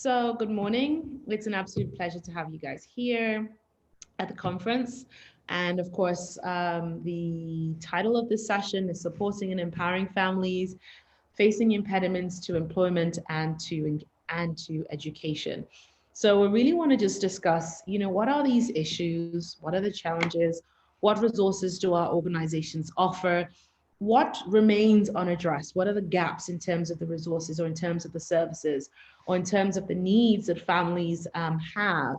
So, good morning. It's an absolute pleasure to have you guys here at the conference. And of course, the title of this session is Supporting and Empowering Families Facing Impediments to Employment and to Education. So, we really want to just discuss, what are these issues? What are the challenges? What resources do our organizations offer? What remains unaddressed? What are the gaps in terms of the resources or in terms of the services or in terms of the needs that families have?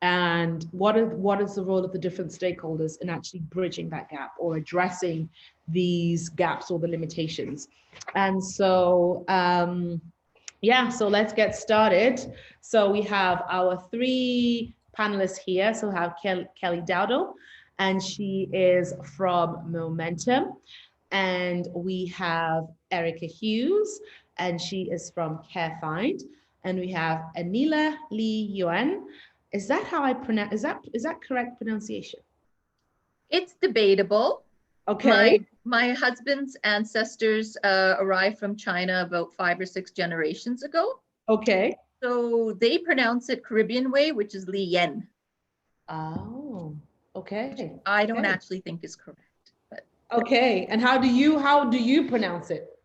And what is the role of the different stakeholders in actually bridging that gap or addressing these gaps or the limitations? And so, so let's get started. So we have our three panelists here. So we have Kelly Dowell, and she is from Momentum. And we have Erica Hughes, and she is from CareFind. And we have Anila Yuen. Is that how I pronounce? Is that correct pronunciation? It's debatable. Okay. My husband's ancestors arrived from China about 5 or 6 generations ago. Okay. So they pronounce it Caribbean way, which is Li Yen. Oh, okay. I don't actually think is correct. But okay. And how do you pronounce it?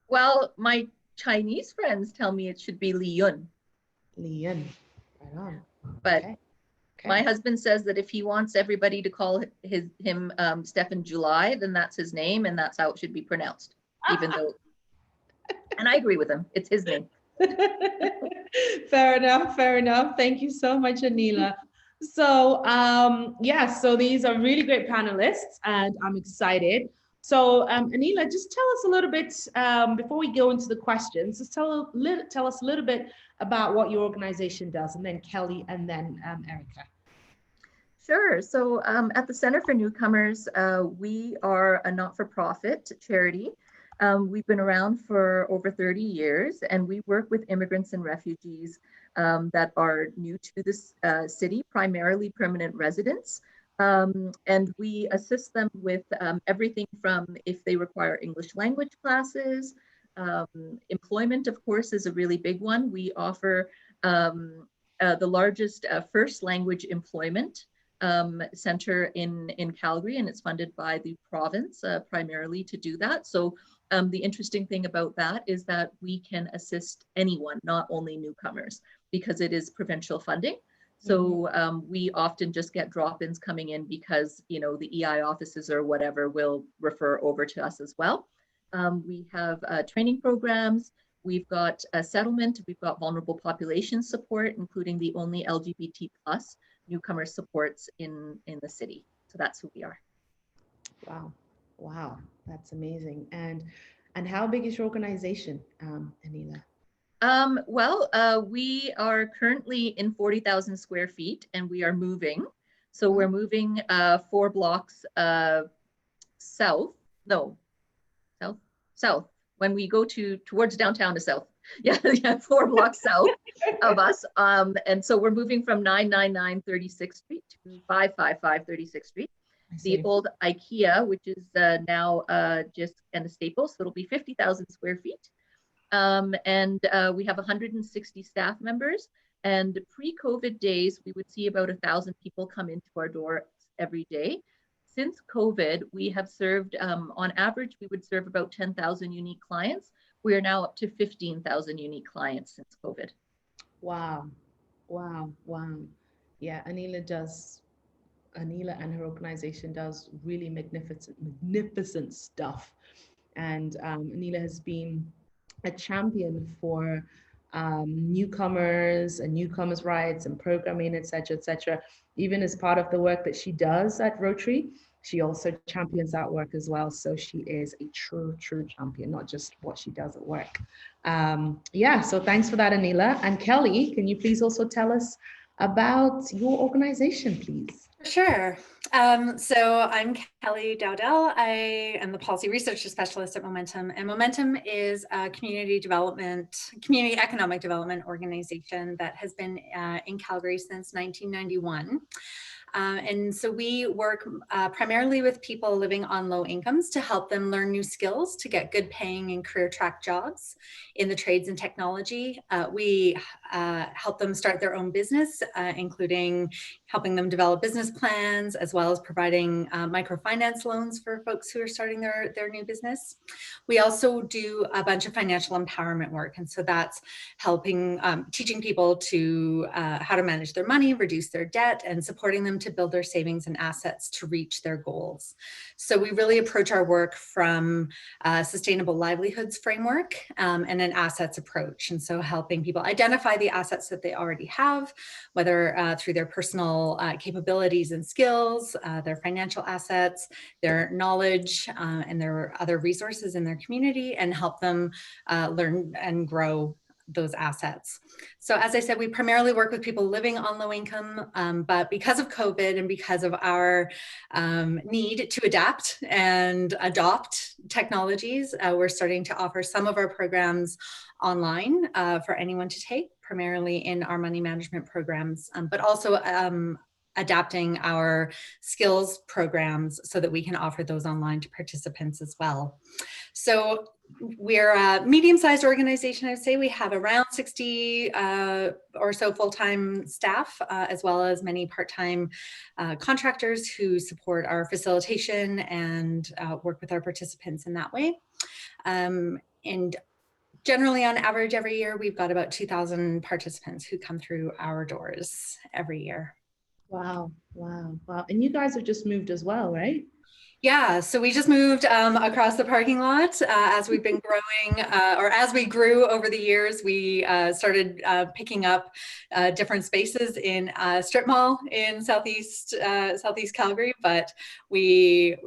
Well, my Chinese friends tell me it should be Li Yun. Li Yun. Right on. But my husband says that if he wants everybody to call him Stefan July, then that's his name and that's how it should be pronounced. Even though, and I agree with him, it's his name. Fair enough. Thank you so much, Anila. So so these are really great panelists and I'm excited. So Anila, just tell us a little bit, before we go into the questions, just tell us a little bit about what your organization does, and then Kelly, and then Erica. Sure. So at the Center for Newcomers, we are a not-for-profit charity. We've been around for over 30 years, and we work with immigrants and refugees that are new to this city, primarily permanent residents. And we assist them with everything from if they require English language classes. Employment, of course, is a really big one. We offer the largest first language employment center in Calgary, and it's funded by the province primarily to do that. So the interesting thing about that is that we can assist anyone, not only newcomers, because it is provincial funding. So we often just get drop-ins coming in because, the EI offices or whatever will refer over to us as well. We have training programs. We've got a settlement. We've got vulnerable population support, including the only LGBT plus newcomer supports in the city. So that's who we are. Wow, that's amazing. And how big is your organization, Anila? We are currently in 40,000 square feet, and we are moving. So we're moving 4 blocks south. When we go towards downtown to south. Yeah, 4 blocks south of us. And so we're moving from 999 36th Street to 555 36th Street. The old IKEA, which is now just and a Staples, so it'll be 50,000 square feet. And we have 160 staff members. And pre-COVID days, we would see about 1,000 people come into our door every day. Since COVID, we have served, on average, we would serve about 10,000 unique clients. We are now up to 15,000 unique clients since COVID. Wow. Yeah, Anila and her organization does really magnificent stuff. And Anila has been a champion for newcomers and newcomers' rights and programming, et cetera, even as part of the work that she does at Rotary. She also champions that work as well. So she is a true champion, not just what she does at work. So thanks for that, Anila. And Kelly, can you please also tell us about your organization, please? Sure. So I'm Kelly Dowell. I am the Policy Research Specialist at Momentum, and Momentum is a community economic development organization that has been in Calgary since 1991. And so we work primarily with people living on low incomes to help them learn new skills to get good paying and career track jobs in the trades and technology. We help them start their own business, including helping them develop business plans, as well as providing microfinance loans for folks who are starting their new business. We also do a bunch of financial empowerment work. And so that's helping, teaching people to how to manage their money, reduce their debt, and supporting them to build their savings and assets to reach their goals. So we really approach our work from a sustainable livelihoods framework and an assets approach. And so helping people identify the assets that they already have, whether through their personal capabilities and skills, their financial assets, their knowledge, and their other resources in their community, and help them learn and grow those assets. So as I said, we primarily work with people living on low income, but because of COVID and because of our need to adapt and adopt technologies, we're starting to offer some of our programs online for anyone to take, primarily in our money management programs, but also adapting our skills programs so that we can offer those online to participants as well. So we're a medium-sized organization, I'd say. We have around 60 or so full-time staff, as well as many part-time contractors who support our facilitation and work with our participants in that way. And generally, on average, every year, we've got about 2,000 participants who come through our doors every year. Wow, wow, wow. And you guys have just moved as well, right? Yeah, so we just moved across the parking lot as we've been growing, or as we grew over the years. We started picking up different spaces in a strip mall in Southeast Calgary, but we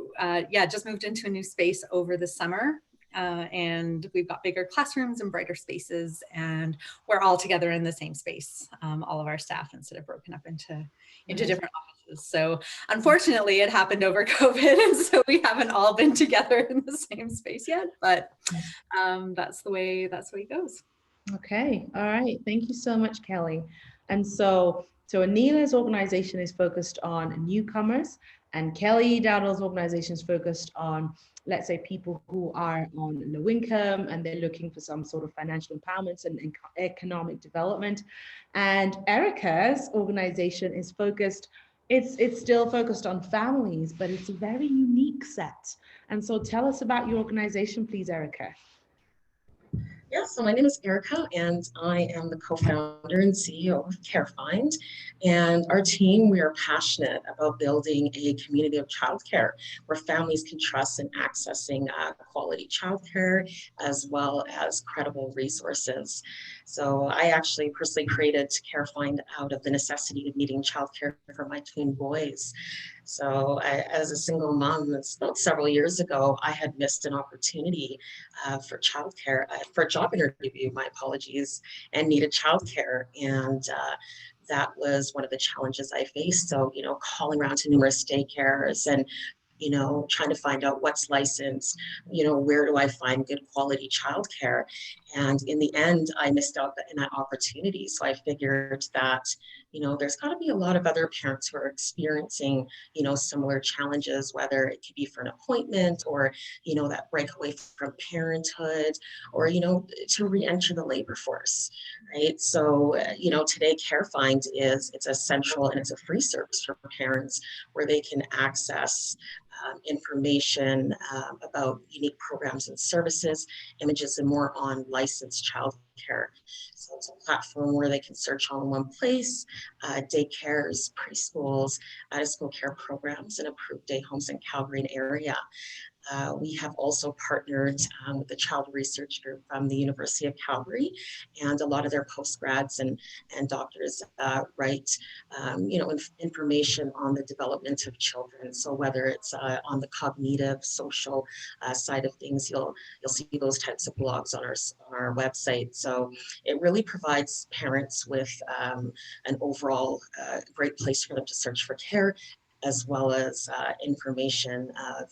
just moved into a new space over the summer. And we've got bigger classrooms and brighter spaces, and we're all together in the same space, all of our staff, instead of broken up into different offices. So unfortunately, it happened over COVID, and so we haven't all been together in the same space yet, but that's the way it goes. Okay, all right. Thank you so much, Kelly. And so Anila's organization is focused on newcomers, and Kelly Dowdell's organization is focused on, let's say, people who are on low income and they're looking for some sort of financial empowerment and economic development. And Erica's organization is focused, it's still focused on families, but it's a very unique set. And so tell us about your organization, please, Erica. Yeah, so my name is Erica, and I am the co-founder and CEO of CareFind. And our team, we are passionate about building a community of childcare where families can trust in accessing quality childcare as well as credible resources. So I actually personally created CareFind out of the necessity of needing childcare for my twin boys. So as a single mom, it's about several years ago, I had missed an opportunity for childcare, for a job interview, my apologies, and needed childcare. And that was one of the challenges I faced. So, calling around to numerous daycares and trying to find out what's licensed, where do I find good quality childcare? And in the end, I missed out in that opportunity. So I figured that, there's got to be a lot of other parents who are experiencing, similar challenges, whether it could be for an appointment or, that breakaway from parenthood or, to re-enter the labor force, right? So, today CareFind it's a central and it's a free service for parents where they can access information about unique programs and services, images, and more on licensed childcare. So it's a platform where they can search all in one place, daycares, preschools, out-of-school care programs, and approved day homes in Calgary and area. We have also partnered with the Child Research Group from the University of Calgary, and a lot of their postgrads and doctors write, information on the development of children. So whether it's on the cognitive, social side of things, you'll see those types of blogs on our website. So it really provides parents with an overall great place for them to search for care, as well as information of,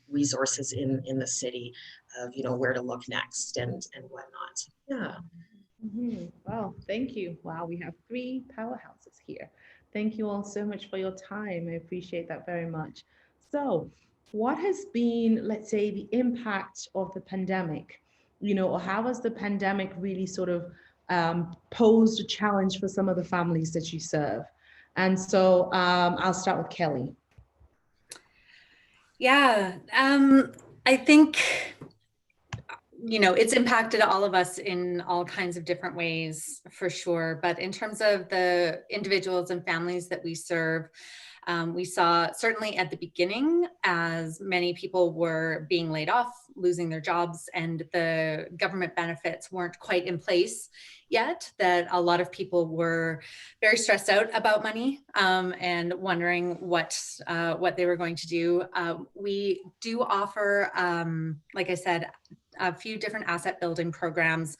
resources in the city of, where to look next and whatnot. Yeah. Well, thank you. Wow, we have three powerhouses here. Thank you all so much for your time. I appreciate that very much. So, what has been, let's say, the impact of the pandemic? Or how has the pandemic really sort of posed a challenge for some of the families that you serve? And so, I'll start with Kelly. Yeah, I think, it's impacted all of us in all kinds of different ways for sure. But in terms of the individuals and families that we serve, we saw certainly at the beginning, as many people were being laid off, losing their jobs, and the government benefits weren't quite in place yet, that a lot of people were very stressed out about money, and wondering what they were going to do. We do offer, like I said, a few different asset building programs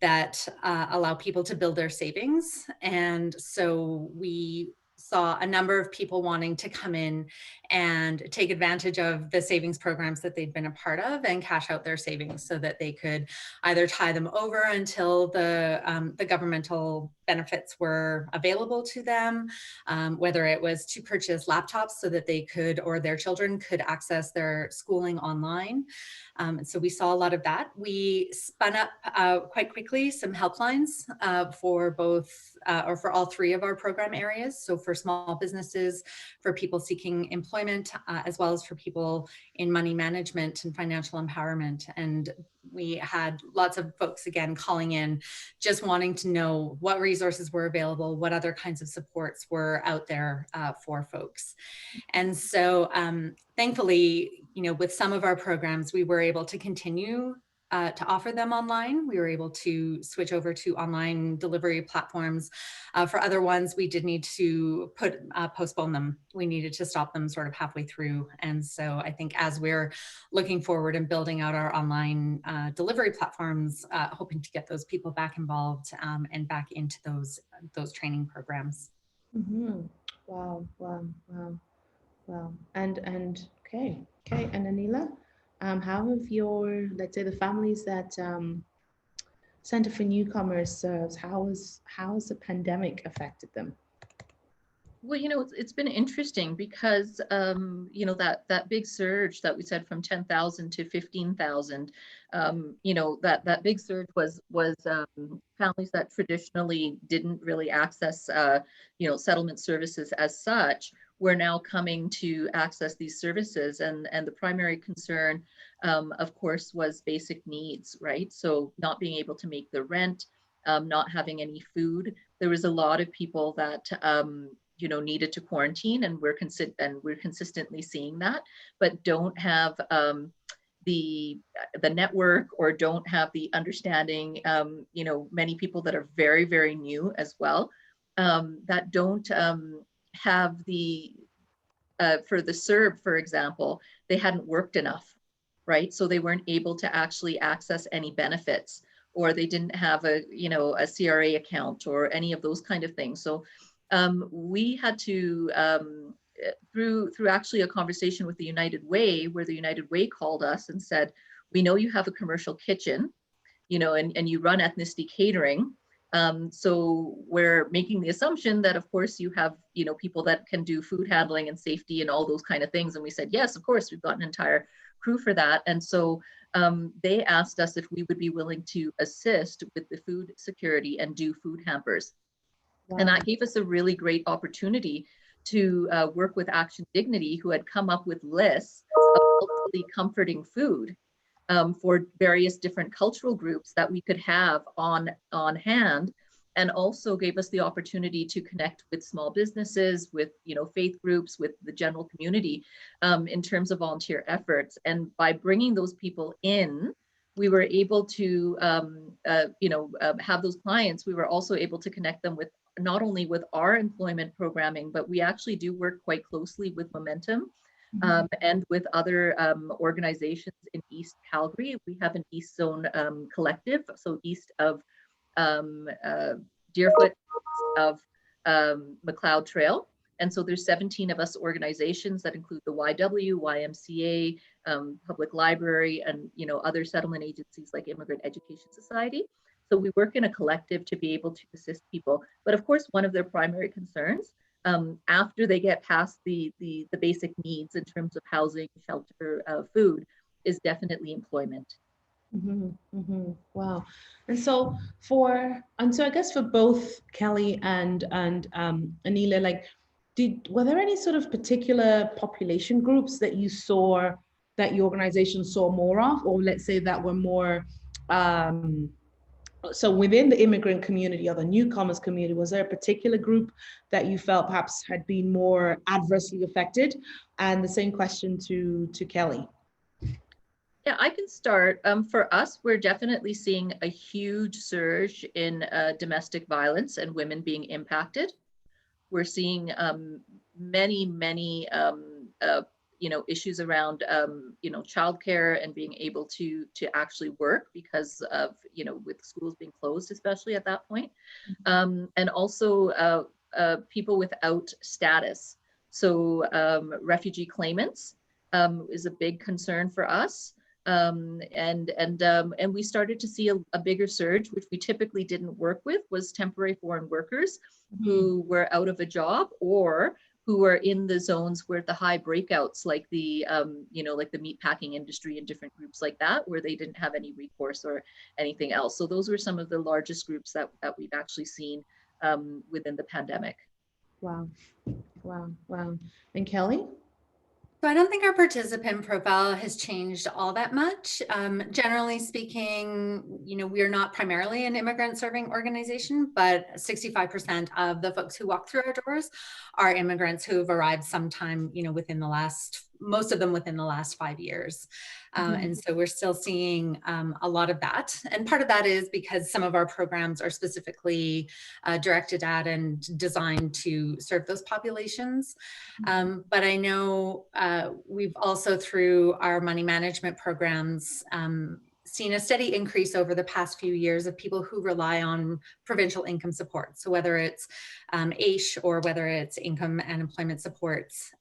that allow people to build their savings. And so we saw a number of people wanting to come in and take advantage of the savings programs that they'd been a part of and cash out their savings so that they could either tie them over until the governmental benefits were available to them, whether it was to purchase laptops so that they could, or their children could, access their schooling online. And so we saw a lot of that. We spun up quite quickly some helplines for both, or for all three of our program areas. So for small businesses, for people seeking employment, as well as for people in money management and financial empowerment. And we had lots of folks, again, calling in, just wanting to know what resources were available, what other kinds of supports were out there for folks. And so thankfully, with some of our programs, we were able to continue to offer them online. We were able to switch over to online delivery platforms. For other ones, we did need to postpone them. We needed to stop them sort of halfway through. And so I think as we're looking forward and building out our online delivery platforms, hoping to get those people back involved and back into those training programs. Wow, wow, wow, wow. And okay, and Anila, how have your, let's say, the families that Center for Newcomers serves, how has the pandemic affected them? Well, it's been interesting because, that big surge that we said from 10,000 to 15,000, that big surge was families that traditionally didn't really access, settlement services as such, were now coming to access these services. And the primary concern, of course, was basic needs, right? So not being able to make the rent, not having any food. There was a lot of people that, needed to quarantine, and we're consistently seeing that, but don't have the network, or don't have the understanding. Many people that are very, very new as well, that don't have the for the CERB, for example, they hadn't worked enough, right? So they weren't able to actually access any benefits, or they didn't have a CRA account or any of those kind of things. So we had to, through actually a conversation with the United Way, where the United Way called us and said, we know you have a commercial kitchen, and you run ethnicity catering. So we're making the assumption that, of course, you have, people that can do food handling and safety and all those kind of things. And we said, yes, of course, we've got an entire crew for that. And so they asked us if we would be willing to assist with the food security and do food hampers. Wow. And that gave us a really great opportunity to work with Action Dignity, who had come up with lists of culturally comforting food for various different cultural groups that we could have on hand, and also gave us the opportunity to connect with small businesses, with faith groups, with the general community in terms of volunteer efforts. And by bringing those people in, we were able to have those clients. We were also able to connect them with not only with our employment programming, but we actually do work quite closely with Momentum. And with other organizations in East Calgary. We have an East Zone collective, so east of Deerfoot, of McLeod Trail. And so there's 17 of us organizations that include the YW, YMCA, Public Library, and other settlement agencies like Immigrant Education Society. So we work in a collective to be able to assist people. But of course, one of their primary concerns after they get past the basic needs in terms of housing, shelter, food, is definitely employment. Wow. And so I guess for both Kelly and Anila, like, were there any sort of particular population groups that you saw that your organization saw more of, or let's say that were more so within the immigrant community or the newcomers community, was there a particular group that you felt perhaps had been more adversely affected? And the same question to Kelly. Yeah, I can start. For us, we're definitely seeing a huge surge in domestic violence and women being impacted. We're seeing many issues around childcare and being able to actually work because of with schools being closed, especially at that point, and also people without status. So refugee claimants is a big concern for us. And we started to see a bigger surge, which we typically didn't work with, was temporary foreign workers who were out of a job or who were in the zones where the high breakouts, like the like the meatpacking industry and different groups like that, where they didn't have any recourse or anything else. So those were some of the largest groups that we've actually seen within the pandemic. Wow. And Kelly? So I don't think our participant profile has changed all that much. Generally speaking, we are not primarily an immigrant serving organization, but 65% of the folks who walk through our doors are immigrants who have arrived sometime, most of them within the last 5 years. And so we're still seeing a lot of that. And part of that is because some of our programs are specifically directed at and designed to serve those populations. But I know we've also, through our money management programs, seen a steady increase over the past few years of people who rely on provincial income support. So whether it's AISH or whether it's income and employment supports,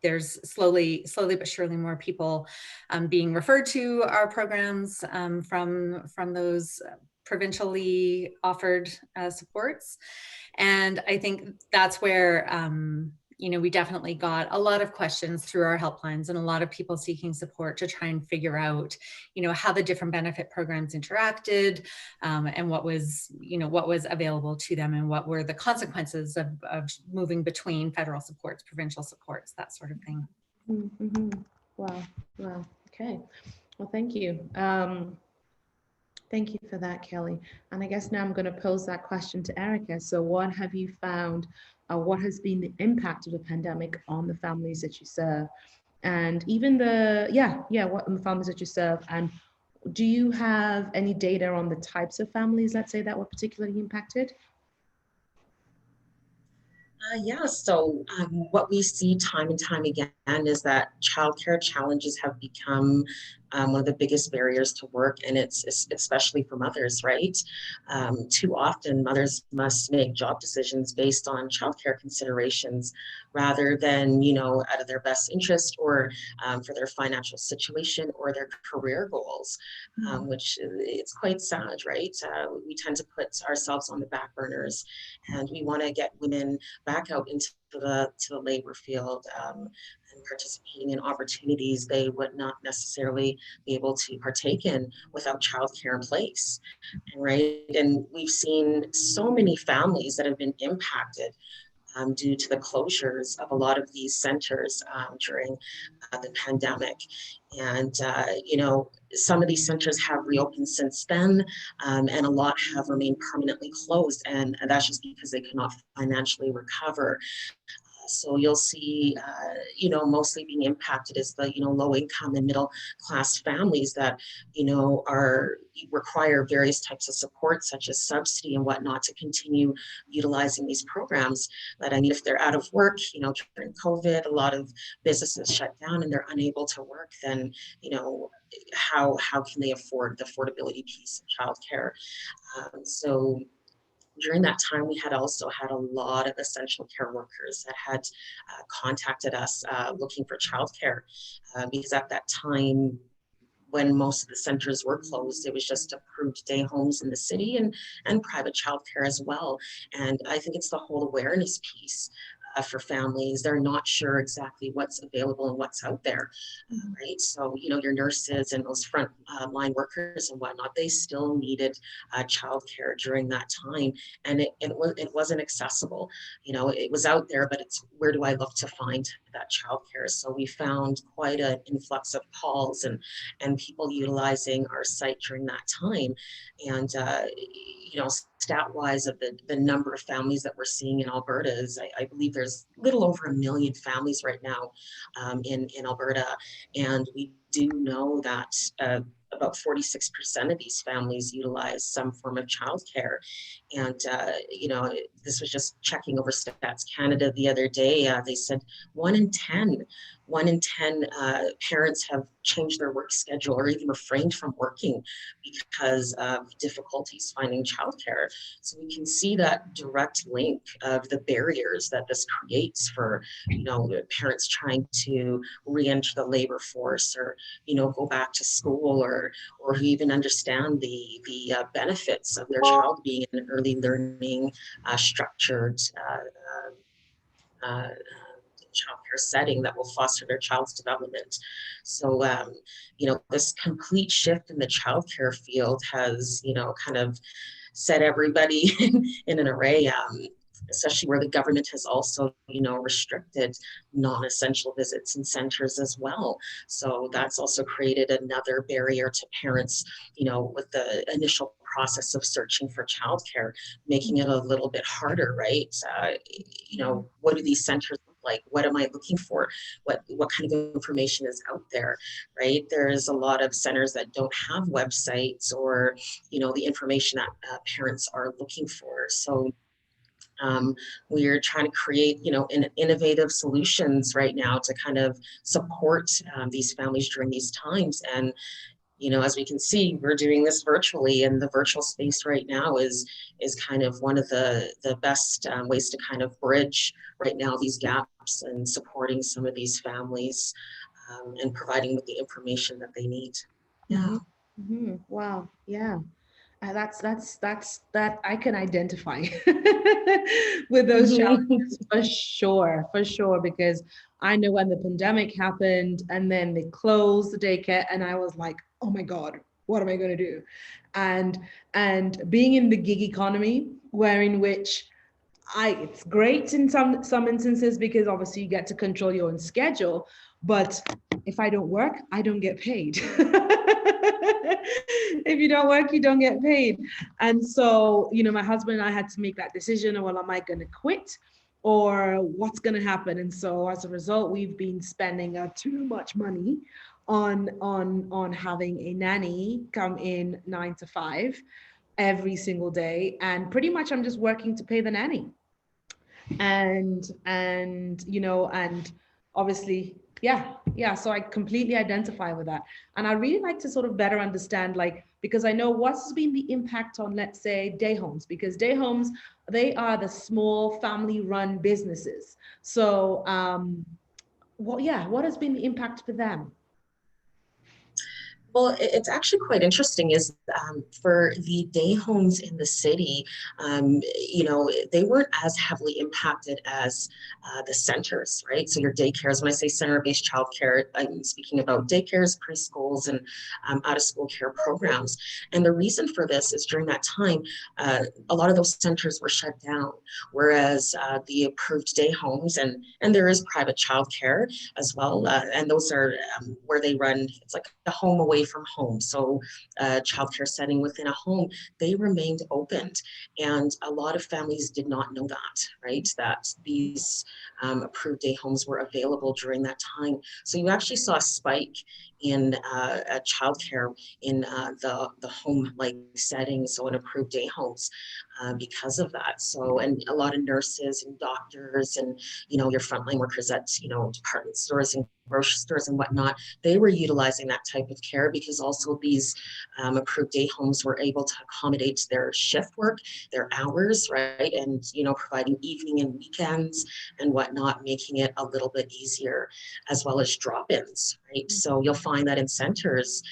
there's slowly but surely more people being referred to our programs from those provincially offered supports. And I think that's where we definitely got a lot of questions through our helplines and a lot of people seeking support to try and figure out, how the different benefit programs interacted and what was available to them and what were the consequences of moving between federal supports, provincial supports, that sort of thing. Wow. Okay. Well, thank you. Thank you for that, Kelly. And I guess now I'm going to pose that question to Erica. So what have you found, what has been the impact of the pandemic on the families that you serve? And even what on the families that you serve? And do you have any data on the types of families, let's say, that were particularly impacted? So what we see time and time again is that childcare challenges have become one of the biggest barriers to work, and it's especially for mothers, right? Too often, mothers must make job decisions based on childcare considerations rather than, out of their best interest or for their financial situation or their career goals, which it's quite sad, right? We tend to put ourselves on the back burners, and we want to get women back out into the labor field and participating in opportunities they would not necessarily be able to partake in without childcare in place, right? And we've seen so many families that have been impacted due to the closures of a lot of these centers during the pandemic. And, some of these centers have reopened since then, and a lot have remained permanently closed. And that's just because they cannot financially recover. So you'll see, mostly being impacted is the, low income and middle class families that, require various types of support, such as subsidy and whatnot, to continue utilizing these programs. But I mean, if they're out of work, during COVID, a lot of businesses shut down and they're unable to work, then, how can they afford the affordability piece of childcare? So during that time, we had also had a lot of essential care workers that had contacted us looking for childcare because at that time, when most of the centers were closed, it was just approved day homes in the city and private childcare as well. And I think it's the whole awareness piece for families. They're not sure exactly what's available and what's out there, right? So, you know, your nurses and those front line workers and whatnot, they still needed childcare during that time. And it wasn't accessible. You know, it was out there, but it's where do I look to find that childcare? So we found quite an influx of calls and people utilizing our site during that time. And, you know, stat-wise of the number of families that we're seeing in Alberta is, I believe there's a little over 1 million families right now in Alberta. And we do know that about 46% of these families utilize some form of childcare. And, you know, this was just checking over Stats Canada the other day. They said 1 in 10 parents have changed their work schedule or even refrained from working because of difficulties finding childcare. So we can see that direct link of the barriers that this creates for, you know, parents trying to re-enter the labor force or, you know, go back to school or even understand the benefits of their child being in an early learning, structured childcare setting that will foster their child's development. So, you know, this complete shift in the childcare field has, you know, kind of set everybody in an array, especially where the government has also, you know, restricted non-essential visits in centers as well. So that's also created another barrier to parents, you know, with the initial process of searching for childcare, making it a little bit harder, right? You know, what do these centers look like? What am I looking for? What kind of information is out there, right? There's a lot of centers that don't have websites or, you know, the information that parents are looking for. So we're trying to create, you know, innovative solutions right now to kind of support these families during these times. And, you know, as we can see, we're doing this virtually, and the virtual space right now is kind of one of the best ways to kind of bridge right now these gaps and supporting some of these families and providing with the information that they need. Yeah. Mm-hmm. Wow. Yeah. That's that I can identify with those challenges for sure, because I know when the pandemic happened and then they closed the daycare and I was like, oh my God, what am I going to do? And being in the gig economy, where in which it's great in some instances because obviously you get to control your own schedule, but if I don't work, I don't get paid. If you don't work, you don't get paid. And so, you know, my husband and I had to make that decision. Well, am I going to quit or what's going to happen? And so as a result, we've been spending too much money on having a nanny come in 9 to 5 every single day. And pretty much I'm just working to pay the nanny. And you know, and obviously yeah, so I completely identify with that. And I really like to sort of better understand, like, because I know what's been the impact on, let's say, day homes, because day homes, they are the small family run businesses. So what has been the impact for them? Well, it's actually quite interesting is for the day homes in the city, you know, they weren't as heavily impacted as the centers, right? So your daycares, when I say center-based childcare, I'm speaking about daycares, preschools, and out-of-school care programs. And the reason for this is during that time, a lot of those centers were shut down, whereas the approved day homes, and there is private childcare as well, and those are where they run, it's like a home away from home. So childcare setting within a home, they remained opened. And a lot of families did not know that, right? That these approved day homes were available during that time. So you actually saw a spike in childcare in the home-like setting, so in approved day homes because of that. So, and a lot of nurses and doctors and, you know, your frontline workers at, you know, department stores and grocery stores and whatnot, they were utilizing that type of care because also these approved day homes were able to accommodate their shift work, their hours, right? And, you know, providing evening and weekends and whatnot, making it a little bit easier, as well as drop-ins, right? So you'll find that in centers,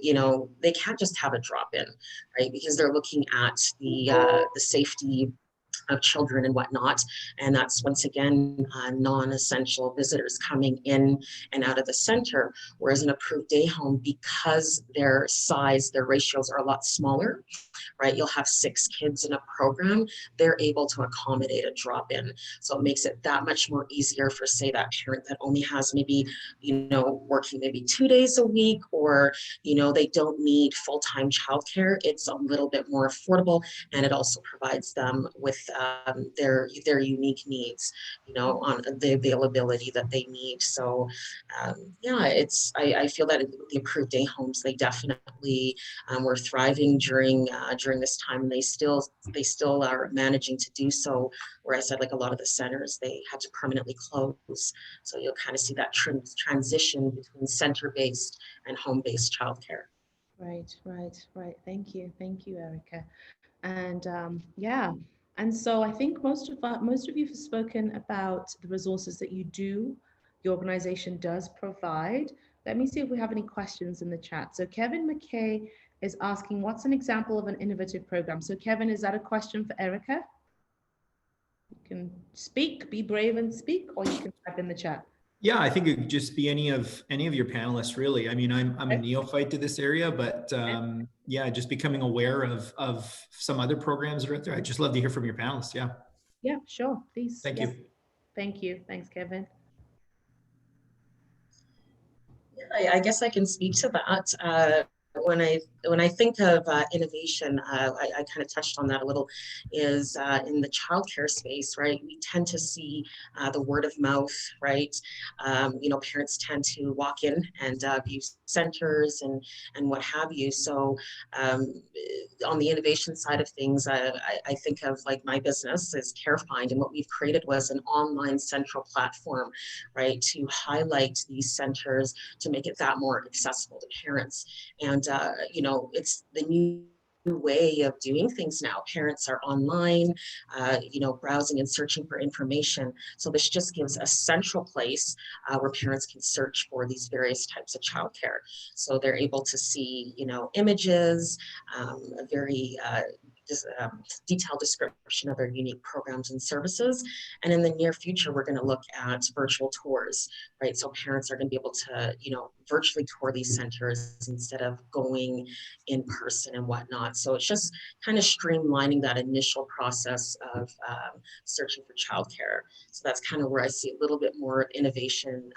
you know, they can't just have a drop-in, right? Because they're looking at the safety of children and whatnot. And that's once again non-essential visitors coming in and out of the center. Whereas an approved day home, because their size, their ratios are a lot smaller, right? You'll have 6 kids in a program, they're able to accommodate a drop-in. So it makes it that much more easier for, say, that parent that only has maybe, you know, working maybe 2 days a week, or, you know, they don't need full-time childcare. It's a little bit more affordable, and it also provides them with their unique needs, you know, on the availability that they need. So yeah, I feel that the approved day homes, they definitely were thriving during this time, and they still are managing to do so. Where I said, like, a lot of the centers, they had to permanently close. So you'll kind of see that transition between center-based and home-based childcare. Right, right, right. Thank you, Erica. And yeah, and so I think most of you have spoken about the resources that your organization does provide. Let me see if we have any questions in the chat. So Kevin McKay is asking, what's an example of an innovative program? So Kevin, is that a question for Erica? You can speak, be brave and speak, or you can type in the chat. Yeah, I think it could just be any of your panelists, really. I mean, I'm a neophyte to this area, but yeah, just becoming aware of some other programs that are out there. I'd just love to hear from your panelists. Yeah. Yeah, sure, please. Thank Yes. you. Thank you. Thanks, Kevin. Yeah, I guess I can speak to that. When I think of innovation, I kind of touched on that a little, is in the childcare space, right? We tend to see the word of mouth, right? You know, parents tend to walk in and view centers and what have you. So on the innovation side of things, I think of, like, my business is CareFind, and what we've created was an online central platform, right, to highlight these centers, to make it that more accessible to parents. And you know, it's the new way of doing things now. Parents are online, you know, browsing and searching for information. So this just gives a central place where parents can search for these various types of childcare. So they're able to see, you know, images, a very detailed description of their unique programs and services. And in the near future, we're going to look at virtual tours, right? So parents are going to be able to, you know, virtually tour these centers instead of going in person and whatnot. So it's just kind of streamlining that initial process of searching for childcare. So that's kind of where I see a little bit more innovation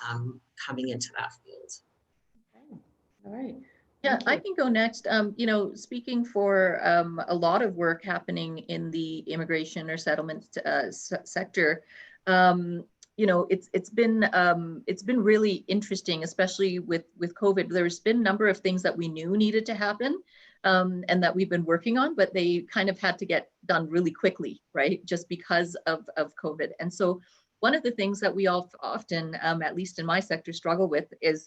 coming into that field. Okay. All right. Yeah, I can go next. You know, speaking for a lot of work happening in the immigration or settlement sector, you know, it's been really interesting, especially with COVID. There's been a number of things that we knew needed to happen, and that we've been working on, but they kind of had to get done really quickly, right? Just because of COVID. And so one of the things that we often, at least in my sector, struggle with is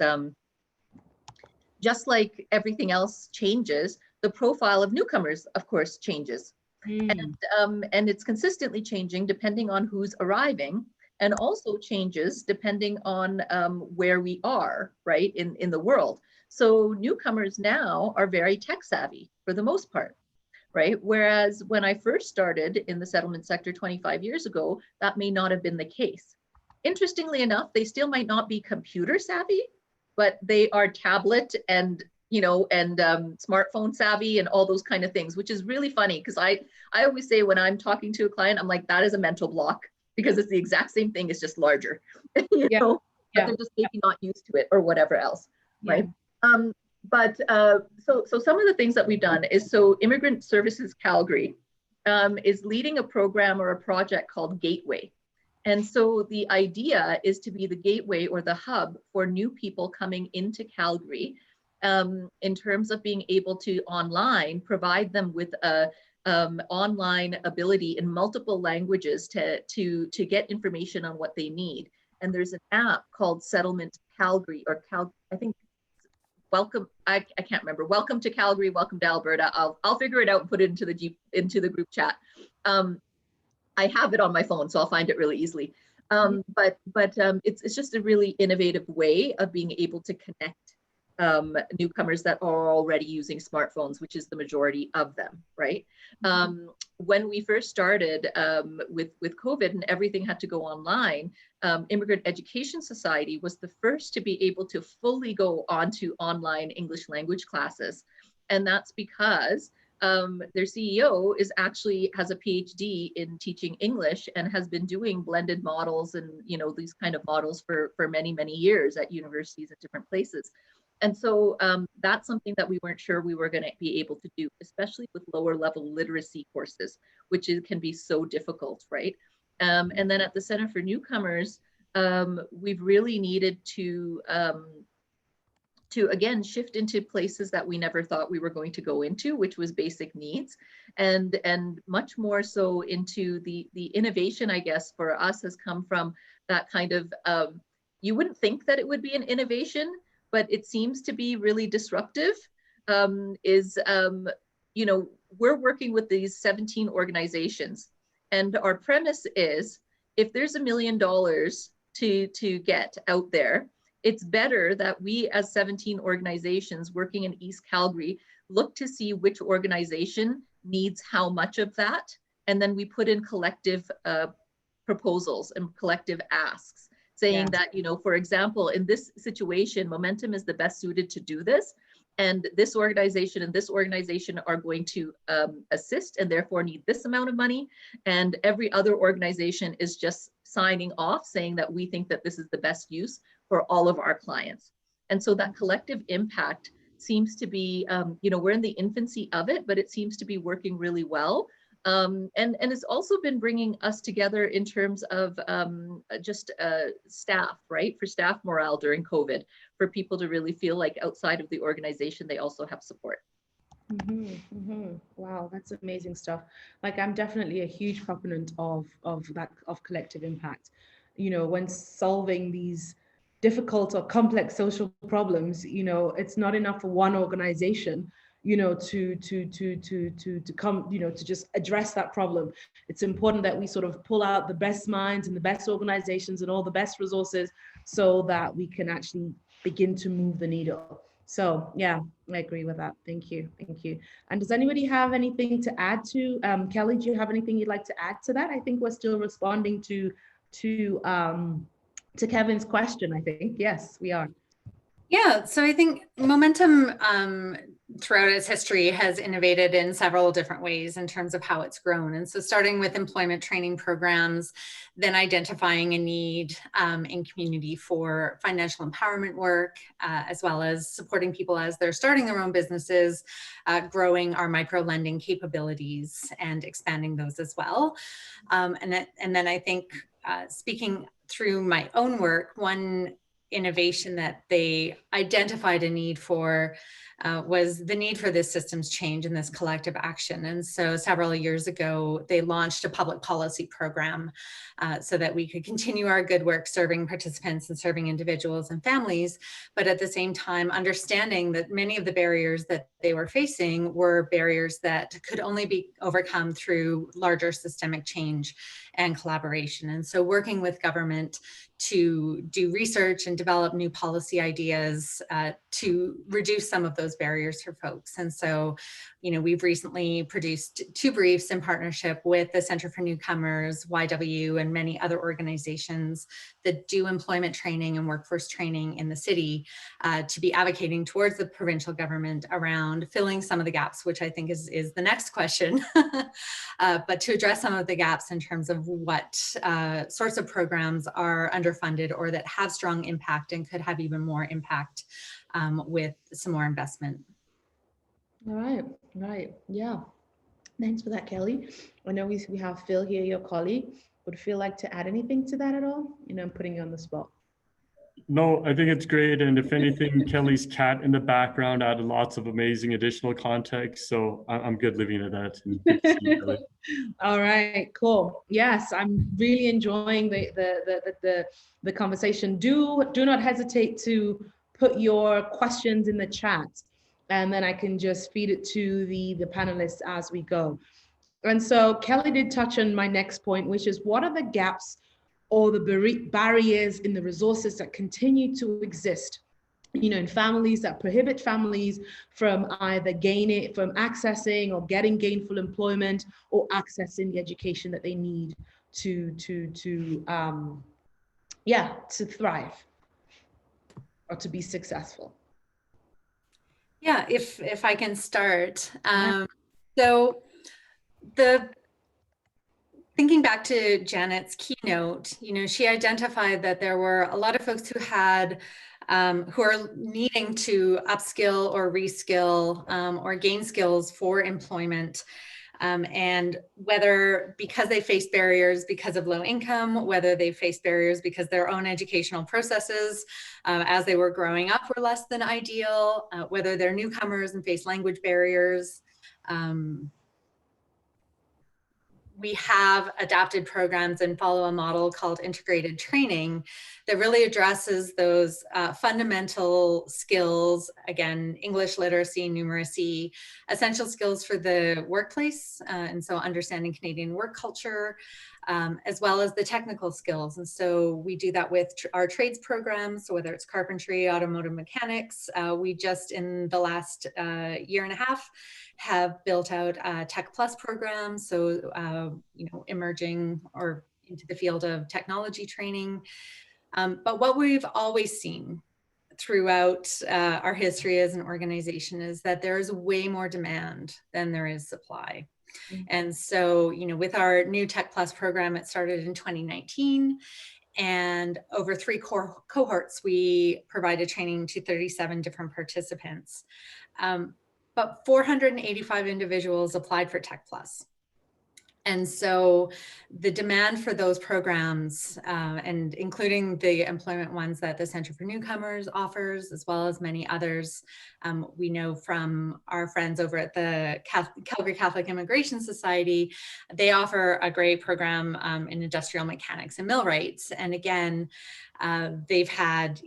just like everything else changes, the profile of newcomers, of course, changes. And it's consistently changing depending on who's arriving, and also changes depending on where we are, right, in the world. So newcomers now are very tech savvy for the most part, right? Whereas when I first started in the settlement sector 25 years ago, that may not have been the case. Interestingly enough, they still might not be computer savvy, but they are tablet and, you know, and smartphone savvy and all those kind of things, which is really funny, because I always say when I'm talking to a client, I'm like, that is a mental block, because it's the exact same thing, it's just larger, you know, but they're just maybe not used to it or whatever else, right? But so some of the things that we've done is, so Immigrant Services Calgary is leading a program or a project called Gateway. And so the idea is to be the gateway or the hub for new people coming into Calgary, in terms of being able to online provide them with a online ability in multiple languages to get information on what they need. And there's an app called Settlement Calgary, or I think welcome, I can't remember, welcome to Calgary, welcome to Alberta. I'll figure it out and put it into the group chat. I have it on my phone, so I'll find it really easily. But it's just a really innovative way of being able to connect newcomers that are already using smartphones, which is the majority of them, right? When we first started with COVID and everything had to go online, Immigrant Education Society was the first to be able to fully go onto online English language classes. And that's because their CEO has a PhD in teaching English and has been doing blended models and, you know, these kind of models for many, many years at universities at different places. And so that's something that we weren't sure we were going to be able to do, especially with lower level literacy courses, which can be so difficult, right? And then at the Center for Newcomers, we've really needed to again shift into places that we never thought we were going to go into, which was basic needs, and much more so into the innovation, I guess, for us has come from that kind of you wouldn't think that it would be an innovation, but it seems to be really disruptive. You know, we're working with these 17 organizations, and our premise is if there's $1 million to get out there, it's better that we as 17 organizations working in East Calgary look to see which organization needs how much of that. And then we put in collective proposals and collective asks saying that, you know, for example, in this situation, Momentum is the best suited to do this. And this organization are going to assist and therefore need this amount of money. And every other organization is just signing off saying that we think that this is the best use for all of our clients. And so that collective impact seems to be, you know, we're in the infancy of it, but it seems to be working really well. And it's also been bringing us together in terms of just staff, right? For staff morale during COVID, for people to really feel like outside of the organization, they also have support. Wow, that's amazing stuff. Like, I'm definitely a huge proponent of collective impact. You know, when solving these difficult or complex social problems, you know, it's not enough for one organization, you know, to come, you know, to just address that problem. It's important that we sort of pull out the best minds and the best organizations and all the best resources so that we can actually begin to move the needle. So yeah, I agree with that. Thank you. Thank you. And does anybody have anything to add to, Kelly, do you have anything you'd like to add to that? I think we're still responding to Kevin's question, I think. Yes, we are. Yeah, so I think Momentum throughout its history has innovated in several different ways in terms of how it's grown. And so starting with employment training programs, then identifying a need in community for financial empowerment work, as well as supporting people as they're starting their own businesses, growing our micro lending capabilities and expanding those as well. And then I think speaking through my own work, one innovation that they identified a need for was the need for this systems change and this collective action. And so several years ago, they launched a public policy program so that we could continue our good work serving participants and serving individuals and families, but at the same time, understanding that many of the barriers that they were facing were barriers that could only be overcome through larger systemic change and collaboration. And so working with government to do research and develop new policy ideas to reduce some of those barriers for folks. And so, you know, we've recently produced 2 briefs in partnership with the Center for Newcomers, YW, and many other organizations that do employment training and workforce training in the city to be advocating towards the provincial government around filling some of the gaps, which I think is the next question, but to address some of the gaps in terms of what sorts of programs are underfunded or that have strong impact and could have even more impact with some more investment. All right, yeah. Thanks for that, Kelly. I know we have Phil here, your colleague. Would Phil like to add anything to that at all? You know, I'm putting you on the spot. No, I think it's great. And if anything, Kelly's cat in the background added lots of amazing additional context. So I'm good leaving it at that. All right, cool. Yes, I'm really enjoying the conversation. Do not hesitate to put your questions in the chat, and then I can just feed it to the panelists as we go. And so Kelly did touch on my next point, which is what are the gaps or the barriers in the resources that continue to exist in families, that prohibit families from either accessing or getting gainful employment or accessing the education that they need to thrive or to be successful. Yeah, if I can start. So thinking back to Janet's keynote, she identified that there were a lot of folks who are needing to upskill or reskill or gain skills for employment. And whether because they face barriers because of low income, whether they face barriers because their own educational processes as they were growing up were less than ideal, whether they're newcomers and face language barriers. We have adapted programs and follow a model called integrated training that really addresses those fundamental skills, again, English literacy, numeracy, essential skills for the workplace, and so understanding Canadian work culture, as well as the technical skills. And so we do that with our trades programs, so whether it's carpentry, automotive mechanics. We just in the last year and a half have built out a Tech Plus program, so emerging or into the field of technology training. But what we've always seen throughout our history as an organization is that there is way more demand than there is supply. And so, with our new Tech Plus program, it started in 2019. And over 3 cohorts, we provided training to 37 different participants. But 485 individuals applied for Tech Plus. And so the demand for those programs, and including the employment ones that the Center for Newcomers offers, as well as many others, we know from our friends over at the Calgary Catholic Immigration Society, they offer a great program in industrial mechanics and millwrights. And again, they've had,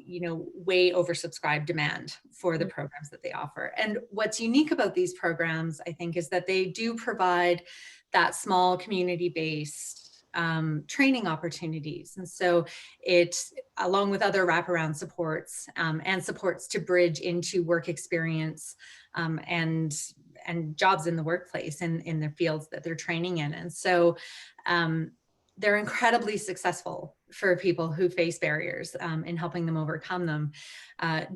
way oversubscribed demand for the programs that they offer. And what's unique about these programs, I think, is that they do provide that small community-based training opportunities. And so it, along with other wraparound supports and supports to bridge into work experience and jobs in the workplace and in the fields that they're training in. And so they're incredibly successful for people who face barriers in helping them overcome them.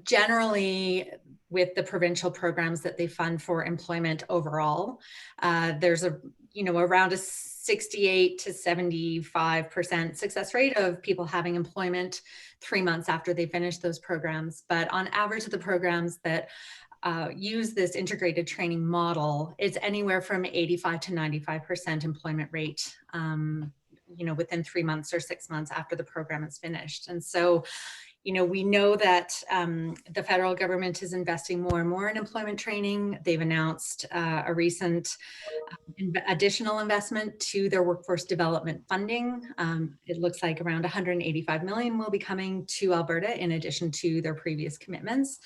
Generally, with the provincial programs that they fund for employment overall, there's around a 68 to 75% success rate of people having employment 3 months after they finish those programs. But on average, the programs that use this integrated training model, it's anywhere from 85 to 95% employment rate, within 3 months or 6 months after the program is finished. And so, we know that the federal government is investing more and more in employment training. They've announced a recent additional investment to their workforce development funding. It looks like around 185 million will be coming to Alberta in addition to their previous commitments.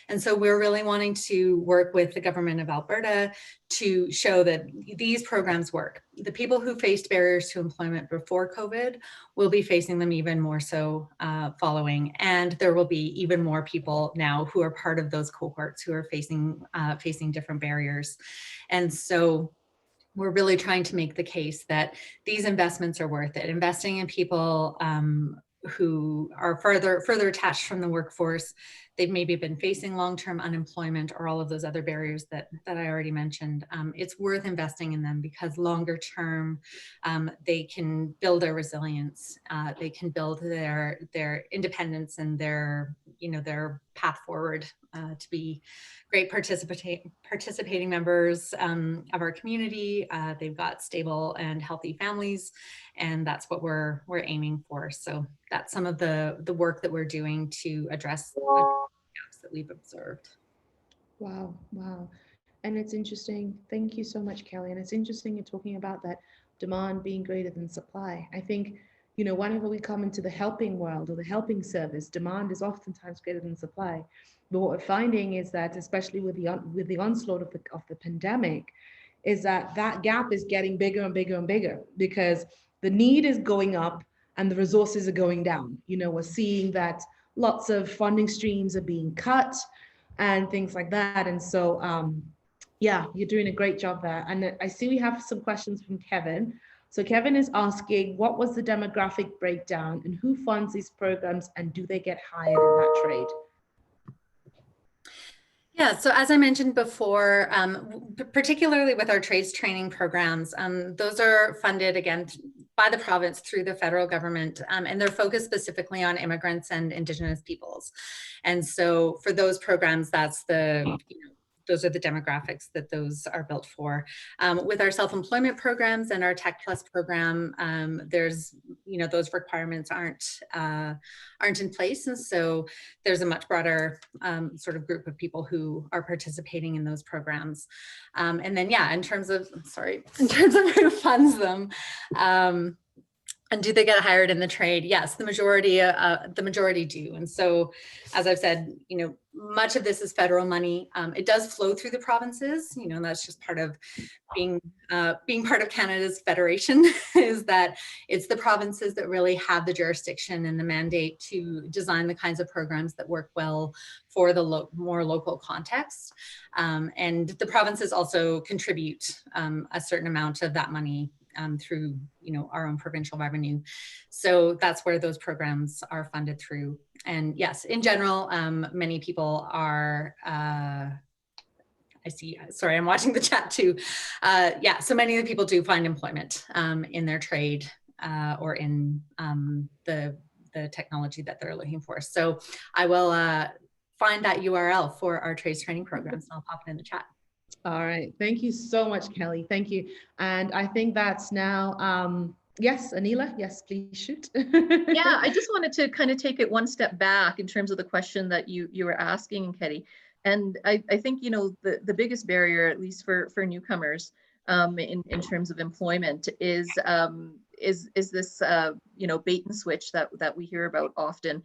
And so we're really wanting to work with the government of Alberta to show that these programs work. The people who faced barriers to employment before COVID will be facing them even more so following. And there will be even more people now who are part of those cohorts who are facing different barriers. And so we're really trying to make the case that these investments are worth it. Investing in people who are further attached from the workforce. They've maybe been facing long-term unemployment or all of those other barriers that I already mentioned. It's worth investing in them because longer term, they can build their resilience. They can build their independence and their path forward to be great participating members of our community. They've got stable and healthy families, and that's what we're aiming for. So that's some of the work that we're doing to address the gaps that we've observed. Wow. And it's interesting. Thank you so much, Kelly. And it's interesting you're talking about that demand being greater than supply. I think, whenever we come into the helping world or the helping service, demand is oftentimes greater than supply. But what we're finding is that, especially with the onslaught of the pandemic, is that gap is getting bigger and bigger and bigger because the need is going up and the resources are going down. We're seeing that lots of funding streams are being cut and things like that. And so, yeah, you're doing a great job there. And I see we have some questions from Kevin. So Kevin is asking, what was the demographic breakdown and who funds these programs and do they get hired in that trade? Yeah, so as I mentioned before, particularly with our trades training programs, those are funded again by the province through the federal government, and they're focused specifically on immigrants and Indigenous peoples. And so for those programs, that's the, those are the demographics that those are built for. With our self-employment programs and our Tech Plus program, there's, those requirements aren't in place. And so there's a much broader sort of group of people who are participating in those programs. And then, yeah, in terms of who funds them, and do they get hired in the trade? Yes, the majority do. And so, as I've said, much of this is federal money. It does flow through the provinces. And that's just part of being part of Canada's federation, is that it's the provinces that really have the jurisdiction and the mandate to design the kinds of programs that work well for the more local context. And the provinces also contribute a certain amount of that money through our own provincial revenue. So that's where those programs are funded through. And yes, in general, many people are, I see, sorry, I'm watching the chat too. Yeah, so many of the people do find employment in their trade or in the technology that they're looking for. So I will find that URL for our trades training programs and I'll pop it in the chat. All right. Thank you so much, Kelly. Thank you. And I think that's now, yes, Anila, yes, please shoot. Yeah, I just wanted to kind of take it one step back in terms of the question that you were asking, Kelly. And I think, the biggest barrier, at least for newcomers in terms of employment is this, bait and switch that we hear about often,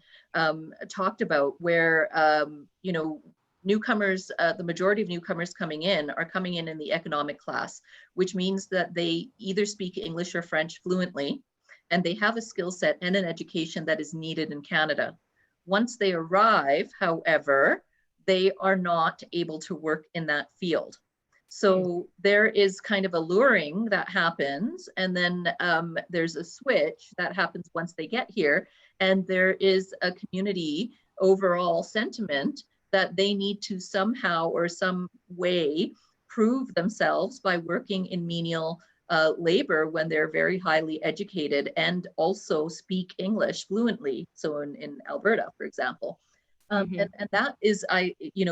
talked about, where, newcomers, the majority of newcomers coming in in the economic class, which means that they either speak English or French fluently, and they have a skill set and an education that is needed in Canada. Once they arrive, however, they are not able to work in that field. So there is kind of a luring that happens, and then there's a switch that happens once they get here, and there is a community overall sentiment that they need to somehow or some way prove themselves by working in menial labor when they're very highly educated and also speak English fluently. So in Alberta, for example. And that is,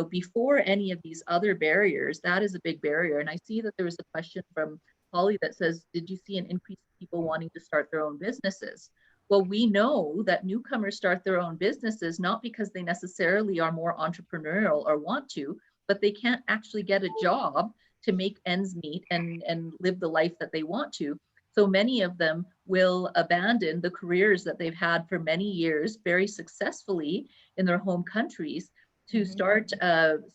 before any of these other barriers, that is a big barrier. And I see that there was a question from Holly that says, did you see an increase in people wanting to start their own businesses? Well, we know that newcomers start their own businesses, not because they necessarily are more entrepreneurial or want to, but they can't actually get a job to make ends meet and live the life that they want to. So many of them will abandon the careers that they've had for many years very successfully in their home countries to start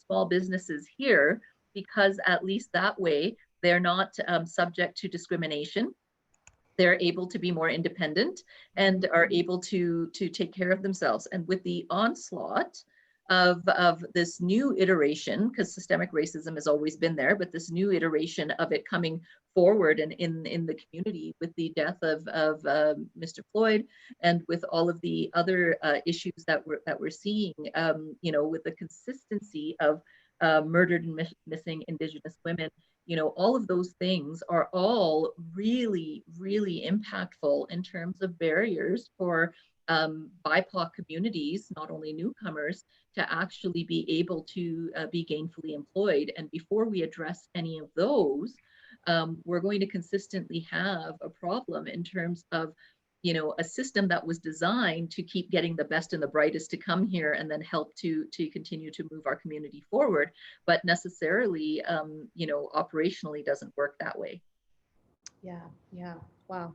small businesses here, because at least that way they're not subject to discrimination. They're able to be more independent and are able to take care of themselves. And with the onslaught of this new iteration, because systemic racism has always been there, but this new iteration of it coming forward and in the community with the death of Mr. Floyd, and with all of the other issues that we're seeing, with the consistency of murdered and missing Indigenous women, all of those things are all really, really impactful in terms of barriers for BIPOC communities, not only newcomers, to actually be able to be gainfully employed. And before we address any of those, we're going to consistently have a problem in terms of a system that was designed to keep getting the best and the brightest to come here and then help to continue to move our community forward, but necessarily, operationally doesn't work that way. Yeah. Wow.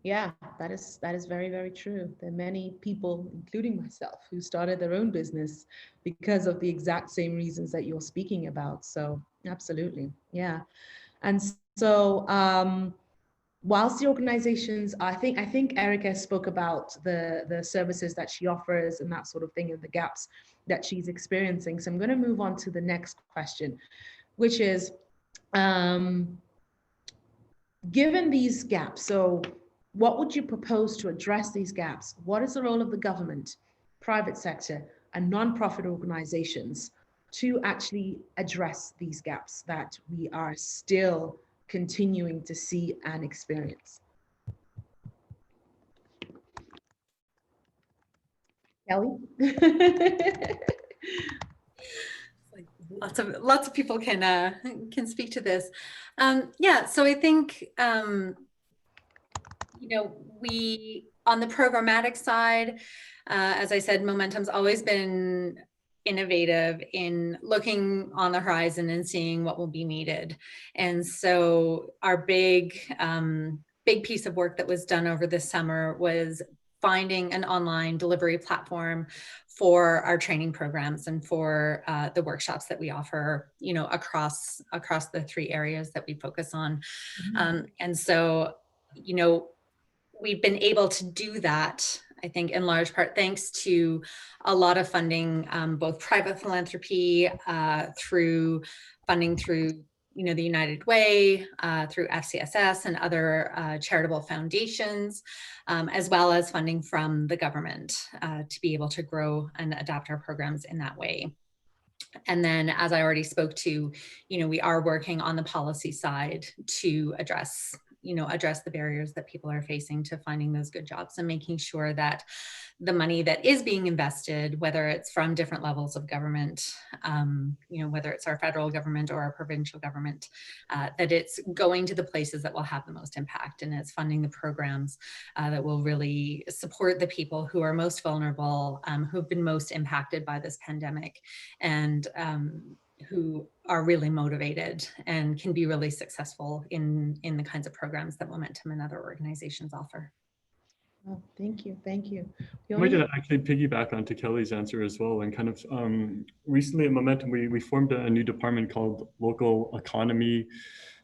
Yeah, that is very, very true. There are many people, including myself, who started their own business because of the exact same reasons that you're speaking about. So absolutely. Yeah. And so, whilst the organizations, I think Erica spoke about the services that she offers and that sort of thing, and the gaps that she's experiencing. So I'm going to move on to the next question, which is, given these gaps, so what would you propose to address these gaps? What is the role of the government, private sector, and nonprofit organizations to actually address these gaps that we are still continuing to see and experience? Kelly? Lots of people can speak to this. Yeah, so I think we, on the programmatic side, as I said, Momentum's always been innovative in looking on the horizon and seeing what will be needed. And so our big piece of work that was done over this summer was finding an online delivery platform for our training programs and for the workshops that we offer, across the 3 areas that we focus on. And so, we've been able to do that, I think, in large part thanks to a lot of funding, both private philanthropy, through funding through the United Way, through FCSS and other charitable foundations, as well as funding from the government to be able to grow and adapt our programs in that way. And then, as I already spoke to, we are working on the policy side to address the barriers that people are facing to finding those good jobs, and making sure that the money that is being invested, whether it's from different levels of government, whether it's our federal government or our provincial government, that it's going to the places that will have the most impact, and it's funding the programs that will really support the people who are most vulnerable, who've been most impacted by this pandemic, and who are really motivated and can be really successful in the kinds of programs that Momentum and other organizations offer. Oh, thank you. I might actually piggyback onto Kelly's answer as well. And kind of recently at Momentum, we formed a new department called Local Economy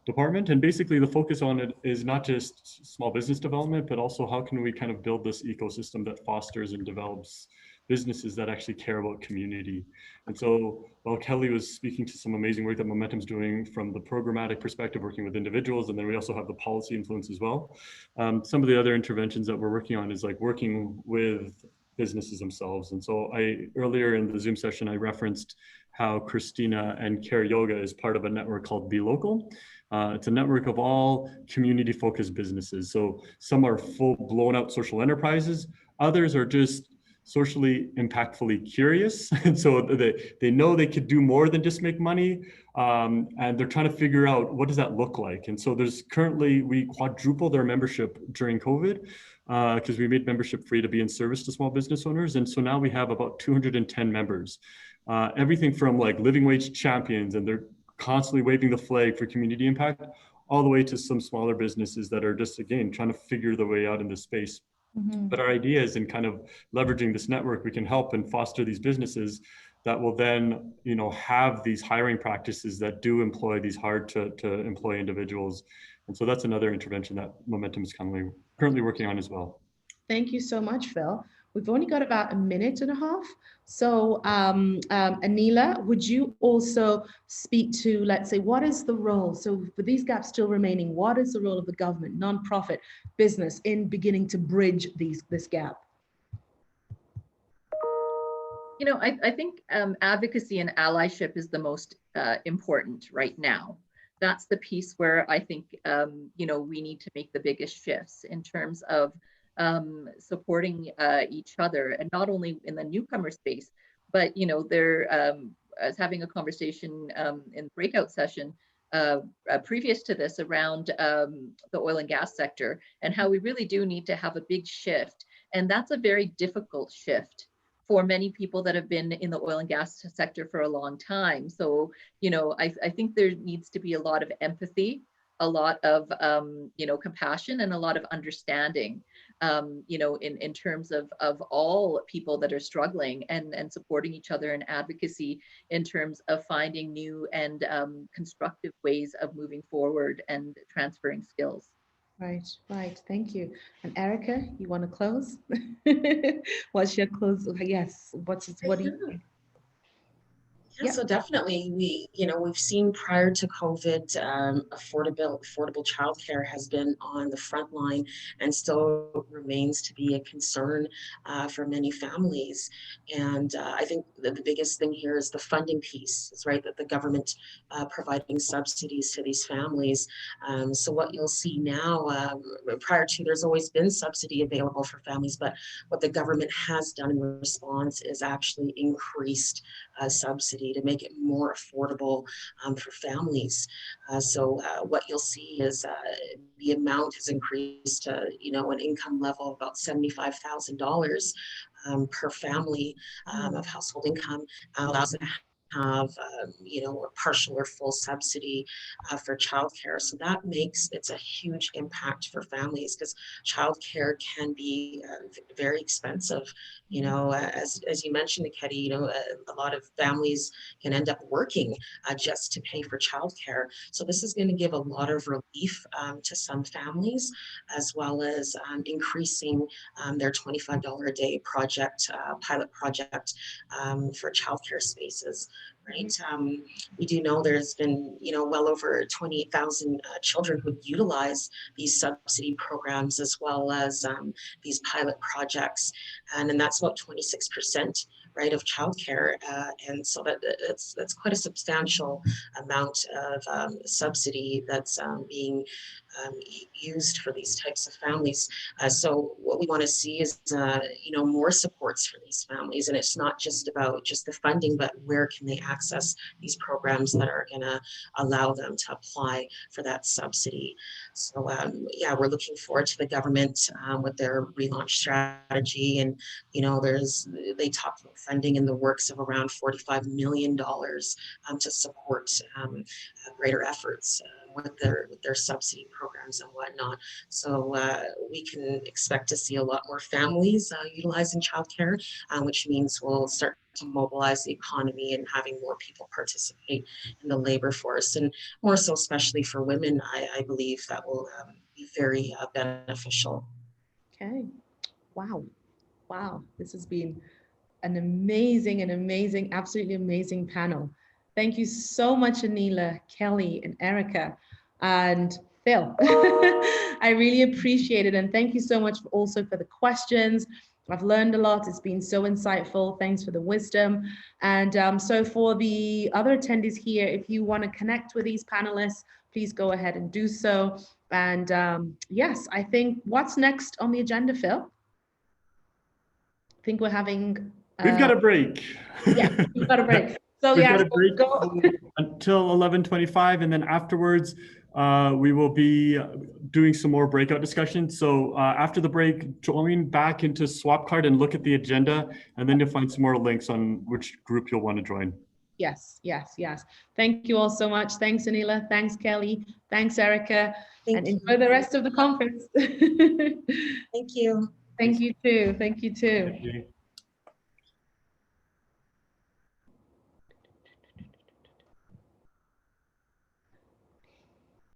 Department. And basically the focus on it is not just small business development, but also how can we kind of build this ecosystem that fosters and develops businesses that actually care about community. And so while Kelly was speaking to some amazing work that Momentum's doing from the programmatic perspective, working with individuals, and then we also have the policy influence as well. Some of the other interventions that we're working on is like working with businesses themselves. And so earlier in the Zoom session, I referenced how Christina and Care Yoga is part of a network called Be Local. It's a network of all community-focused businesses. So some are full blown out social enterprises, others are just socially impactfully curious. And so they know they could do more than just make money. And they're trying to figure out, what does that look like? And so we quadrupled our membership during COVID because we made membership free to be in service to small business owners. And so now we have about 210 members, everything from like living wage champions, and they're constantly waving the flag for community impact, all the way to some smaller businesses that are just, again, trying to figure their way out in this space. But our idea is in kind of leveraging this network, we can help and foster these businesses that will then, have these hiring practices that do employ these hard to employ individuals. And so that's another intervention that Momentum is currently working on as well. Thank you so much, Phil. We've only got about a minute and a half. So Anila, would you also speak to, let's say, what is the role? So for these gaps still remaining, what is the role of the government, nonprofit, business in beginning to bridge this gap? I think advocacy and allyship is the most important right now. That's the piece where I think, we need to make the biggest shifts in terms of supporting each other, and not only in the newcomer space, but they're I was having a conversation in the breakout session previous to this around the oil and gas sector, and how we really do need to have a big shift, and that's a very difficult shift for many people that have been in the oil and gas sector for a long time. So I think there needs to be a lot of empathy, a lot of compassion, and a lot of understanding, in terms of all people that are struggling, and supporting each other in advocacy in terms of finding new and constructive ways of moving forward and transferring skills. Right, right. Thank you. And Erica, you want to close? What's your close? Yes. What do you think? Yeah, Yeah. so definitely we've seen prior to COVID, affordable childcare has been on the front line and still remains to be a concern for many families. And I think that the biggest thing here is the funding piece. It's right that the government providing subsidies to these families. So what you'll see now, prior to, there's always been subsidy available for families, but what the government has done in response is actually increased subsidy to make it more affordable for families. So what you'll see is the amount has increased to, an income level of about $75,000 per family of household income, allows them to have, a partial or full subsidy for childcare. So that makes it's a huge impact for families because childcare can be very expensive. As you mentioned, Ketty, a lot of families can end up working just to pay for childcare. So this is going to give a lot of relief to some families, as well as increasing their $25 a day pilot project for childcare spaces. Right. We do know there's been, well over 28,000 children who utilize these subsidy programs as well as these pilot projects. And then that's about 26%, right, of childcare. And so that's quite a substantial amount of subsidy that's being used for these types of families. So what we want to see is, more supports for these families. And it's not just about just the funding, but where can they access these programs that are going to allow them to apply for that subsidy. So we're looking forward to the government with their relaunch strategy. And, they talk about funding in the works of around $45 million to support greater efforts with their subsidy programs and whatnot. So we can expect to see a lot more families utilizing childcare, which means we'll start to mobilize the economy and having more people participate in the labor force, and more so especially for women. I believe that will be very beneficial. Okay. Wow. This has been an amazing, absolutely amazing panel. Thank you so much, Anila, Kelly, and Erica, and Phil. I really appreciate it. And thank you so much also for the questions. I've learned a lot. It's been so insightful. Thanks for the wisdom. And so for the other attendees here, if you want to connect with these panelists, please go ahead and do so. And yes, I think what's next on the agenda, Phil? I think we're having... We've got a break. Yeah, we've got a break. So we've yeah, got a break until 11:25, and then afterwards we will be doing some more breakout discussions. So after the break, join back into Swapcard and look at the agenda, and then you'll find some more links on which group you'll want to join. Yes. Thank you all so much. Thanks, Anila. Thanks, Kelly. Thanks, Erica. And enjoy the rest of the conference. Thank you. Thank you too. Thank you.